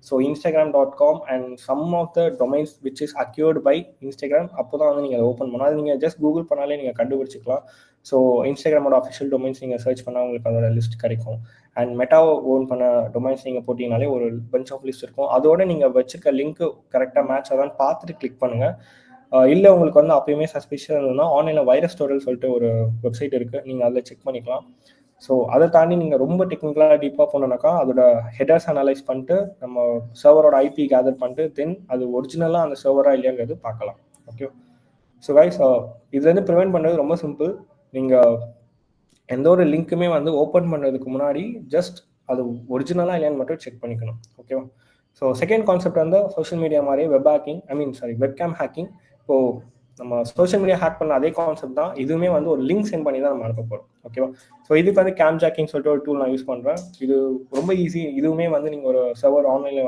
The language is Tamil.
So instagram.com and some of the domains which is acquired by Instagram. அப்போ தான் வந்து நீங்கள் அதை ஓப்பன் பண்ணலாம். அது நீங்கள் ஜஸ்ட் கூகுள் பண்ணாலே நீங்கள் கண்டுபிடிச்சிக்கலாம். ஸோ இன்ஸ்டாகிராமோட அஃபிஷியல் டொமைன்ஸ் நீங்கள் சர்ச் பண்ணால் உங்களுக்கு அதோட லிஸ்ட் கிடைக்கும். அண்ட் மெட்டாவை ஓன் பண்ண டொமைன்ஸ் நீங்கள் போட்டிங்கனாலே ஒரு பஞ்ச் ஆஃப் லிஸ்ட் இருக்கும். அதோட நீங்கள் வச்சுருக்க லிங்க்கு கரெக்டாக மேட்ச் ஆகான்னு பார்த்துட்டு கிளிக் பண்ணுங்கள். இல்லை உங்களுக்கு வந்து அப்பயுமே சஸ்பிஷன் இருந்ததுன்னா ஆன்லைனில் வைரஸ் டோரல் சொல்லிட்டு ஒரு வெப்சைட் இருக்குது, நீங்கள் அதில் செக் பண்ணிக்கலாம். ஸோ அதை தாண்டி நீங்கள் ரொம்ப டெக்னிக்கலாக டீப்பாக போனோன்னாக்கா அதோட ஹெடர்ஸ் அனலைஸ் பண்ணிட்டு நம்ம சர்வரோட ஐபி கேதர் பண்ணிட்டு தென் அது ஒரிஜினலாக அந்த சர்வராக இல்லையாங்கிறது பார்க்கலாம். ஓகே, ஸோ கைஸ் இதுலேருந்து ப்ரிவென்ட் பண்ணுறது ரொம்ப சிம்பிள். நீங்கள் எந்த ஒரு லிங்க்குமே வந்து ஓப்பன் பண்ணுறதுக்கு முன்னாடி ஜஸ்ட் அது ஒரிஜினலாக இல்லையான்னு மட்டும் செக் பண்ணிக்கணும். ஓகேவா? ஸோ செகண்ட் கான்செப்ட் வந்து சோஷியல் மீடியா மாதிரியே வெப்கேம் ஹேக்கிங். இப்போது நம்ம சோஷியல் மீடியா ஹேக் பண்ண அதே கான்செப்ட் தான் இதுவுமே வந்து ஒரு லிங்க் சென்ட் பண்ணி தான் நம்ம அனுப்ப போகிறோம். ஓகேவா? ஸோ இதுக்கு வந்து கேம் ஜாக்கிங் சொல்லிட்டு ஒரு டூல் நான் யூஸ் பண்ணுறேன். இது ரொம்ப ஈஸி. இதுவுமே வந்து நீங்கள் ஒரு சர்வர் ஆன்லைனில்